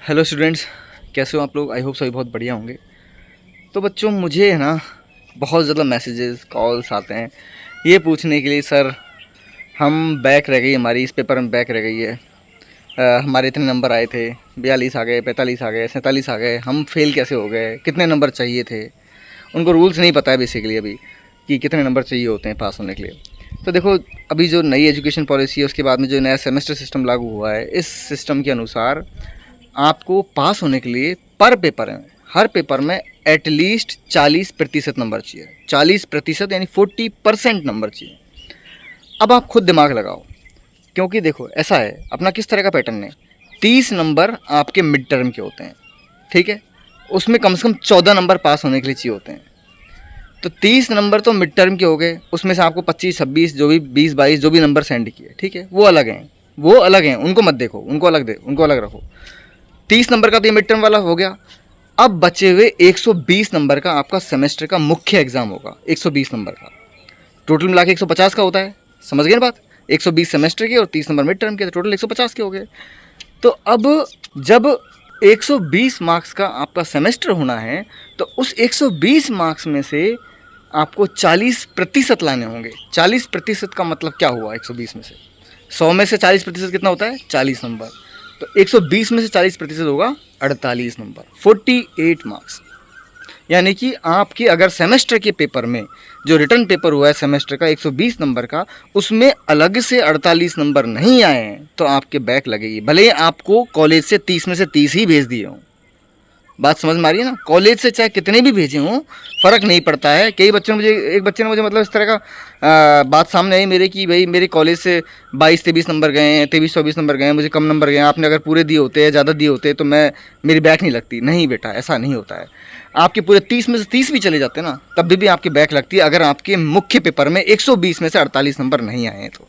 Hello students, कैसे हो आप लोग। आई होप सभी बहुत बढ़िया होंगे। तो बच्चों, मुझे है ना बहुत ज़्यादा मैसेजेस कॉल्स आते हैं ये पूछने के लिए, सर हम बैक रह गई, हमारी इस पेपर में बैक रह गई है। हमारे इतने नंबर आए थे, 42 आ गए, 45 आ गए, 47 आ गए, हम फेल कैसे हो गए, कितने नंबर चाहिए थे। उनको रूल्स नहीं पता है बेसिकली अभी कि कितने नंबर चाहिए होते हैं पास होने के लिए। तो देखो, अभी जो नई एजुकेशन पॉलिसी है उसके बाद में जो नया सेमेस्टर सिस्टम लागू हुआ है, इस सिस्टम के अनुसार आपको पास होने के लिए पर पेपर में, हर पेपर में एटलीस्ट 40% नंबर चाहिए। 40% यानी 40% नंबर चाहिए। अब आप खुद दिमाग लगाओ, क्योंकि देखो ऐसा है, अपना किस तरह का पैटर्न है। 30 नंबर आपके मिड टर्म के होते हैं, ठीक है। उसमें कम से कम 14 नंबर पास होने के लिए चाहिए होते हैं। तो 30 नंबर तो मिड टर्म के हो गए, उसमें से आपको 25 26 जो भी 20 22 जो भी नंबर सेंड किए, ठीक है, वो अलग हैं। वो अलग हैं, उनको मत देखो, उनको अलग रखो। 30 नंबर का तो ये मिड टर्म वाला हो गया। अब बचे हुए 120 नंबर का आपका सेमेस्टर का मुख्य एग्जाम होगा। 120 नंबर का टोटल मिला के 150 का होता है। समझ गए ना बात। 120 सेमेस्टर के और 30 नंबर मिड टर्म के, तो टोटल 150 के हो गए। तो अब जब 120 मार्क्स का आपका सेमेस्टर होना है, तो उस 120 मार्क्स में से आपको 40% लाने होंगे। 40% का मतलब क्या हुआ। 120 में से 100 में से 40% कितना होता है, 40 नंबर। तो 120 में से 40% होगा 48 नंबर, 48 मार्क्स। यानी कि आपके अगर सेमेस्टर के पेपर में जो रिटर्न पेपर हुआ है सेमेस्टर का 120 नंबर का, उसमें अलग से 48 नंबर नहीं आए हैं तो आपके बैक लगेगी, भले ही आपको कॉलेज से 30 में से 30 ही भेज दिए हों। बात समझ में आ रही है ना। कॉलेज से चाहे कितने भी भेजे हों, फ़र्क नहीं पड़ता है। कई बच्चों ने मुझे, एक बच्चे ने मुझे मतलब इस तरह का बात सामने आई मेरे कि भाई मेरे कॉलेज से 22-23 नंबर गए हैं, 23-24 नंबर गए हैं, मुझे कम नंबर गए हैं, आपने अगर पूरे दिए होते हैं, ज़्यादा दिए होते तो मैं, मेरी बैक नहीं लगती। नहीं बेटा, ऐसा नहीं होता है। आपके पूरे 30 में से 30 भी चले जाते ना, तब भी आपकी बैक लगती है, अगर आपके मुख्य पेपर में 120 में से 48 नंबर नहीं आए हैं तो।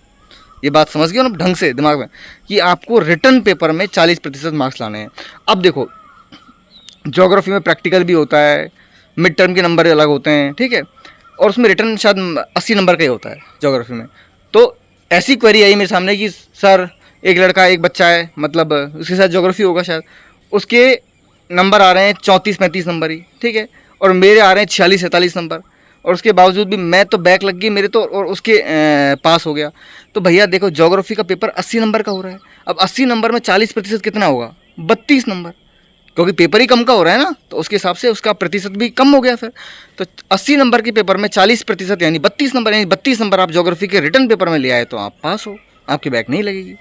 ये बात समझ गए ना ढंग से दिमाग में, कि आपको रिटर्न पेपर में 40% मार्क्स लाने हैं। अब देखो, ज्योग्राफी में प्रैक्टिकल भी होता है, मिड टर्म के नंबर अलग होते हैं, ठीक है, और उसमें रिटर्न शायद 80 नंबर का ही होता है ज्योग्राफी में। तो ऐसी क्वेरी आई मेरे सामने कि सर, एक लड़का, एक बच्चा है, मतलब उसके साथ ज्योग्राफी होगा शायद, उसके नंबर आ रहे हैं 34-35 नंबर ही, ठीक है, और मेरे आ रहे हैं 46-47 नंबर, और उसके बावजूद भी मैं तो बैक लग गई मेरे तो, और उसके पास हो गया। तो भैया देखो, ज्योग्राफी का पेपर 80 नंबर का हो रहा है। अब 80 नंबर में 40% कितना होगा, 32 नंबर, क्योंकि पेपर ही कम का हो रहा है ना, तो उसके हिसाब से उसका प्रतिशत भी कम हो गया फिर। तो 80 नंबर के पेपर में 40% यानी 32 नंबर, यानी 32 नंबर आप ज्योग्राफी के रिटर्न पेपर में ले आए तो आप पास हो, आपकी बैक नहीं लगेगी।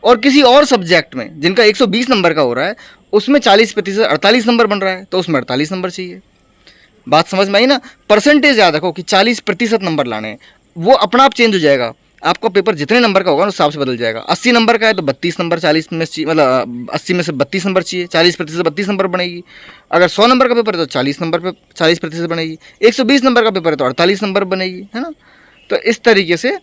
और किसी और सब्जेक्ट में जिनका 120 नंबर का हो रहा है, उसमें 40% 48 नंबर बन रहा है, तो उसमें 48 नंबर चाहिए। बात समझ में आई ना। परसेंटेज याद रखो कि 40% नंबर लाने हैं, वो अपना आप चेंज हो जाएगा। आपका पेपर जितने नंबर का होगा उस हिसाब से बदल जाएगा। 80 नंबर का है तो 32 नंबर 40 में चाहिए, मतलब 80 में से 32 नंबर चाहिए, 40% 32 नंबर बनेगी। अगर 100 नंबर का पेपर है तो 40 नंबर पे 40% बनेगी। 120 नंबर का पेपर है तो 48 नंबर बनेगी, है ना। तो इस तरीके से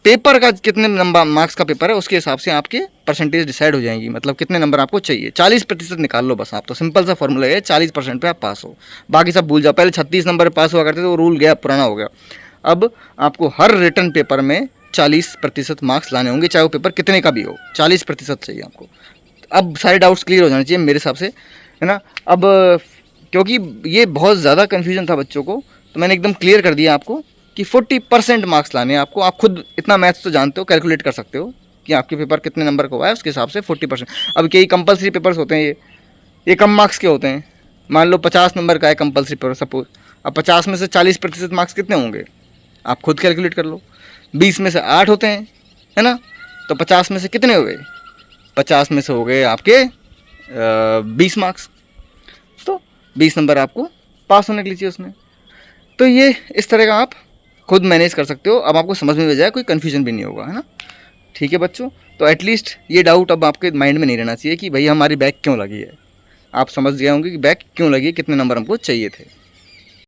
पेपर का कितने नंबर मार्क्स का पेपर है उसके हिसाब से आपके परसेंटेज डिसाइड हो जाएंगी, मतलब कितने नंबर आपको चाहिए। 40% निकाल लो बस आप, तो सिंपल सा फॉर्मूला है, 40% पे आप पास हो, बाकी सब भूल जाओ। पहले 36 नंबर पे पास हुआ करते थे, वो रूल गया, पुराना हो गया। अब आपको हर रिटर्न पेपर में 40% मार्क्स लाने होंगे, चाहे वो पेपर कितने का भी हो, 40% चाहिए आपको। अब सारे डाउट्स क्लियर हो जाने चाहिए मेरे हिसाब से, है ना। अब क्योंकि ये बहुत ज़्यादा कन्फ्यूजन था बच्चों को, तो मैंने एकदम क्लियर कर दिया आपको कि 40% मार्क्स लाने हैं आपको। आप खुद इतना मैथ्स तो जानते हो, कैलकुलेट कर सकते हो कि आपके पेपर कितने नंबर का हुआ है, उसके हिसाब से 40%। अब कई कंपलसरी पेपर्स होते हैं, ये कम मार्क्स के होते हैं। मान लो 50 नंबर का है कंपलसरी पेपर सपोज, अब 50 में से 40% मार्क्स कितने होंगे, आप खुद कैलकुलेट कर लो। 20 में से 8 होते हैं, है ना, तो 50 में से कितने हो गए, 50 में से हो गए आपके 20 मार्क्स, तो 20 नंबर आपको पास होने के लिए चाहिए उसमें। तो ये इस तरह का आप खुद मैनेज कर सकते हो। अब आपको समझ में आ जाए, कोई कन्फ्यूजन भी नहीं होगा, है ना। ठीक है बच्चों, तो एटलीस्ट ये डाउट अब आपके माइंड में नहीं रहना चाहिए कि भाई हमारी बैक क्यों लगी है। आप समझ गए होंगे कि बैक क्यों लगी, कितने नंबर हमको चाहिए थे।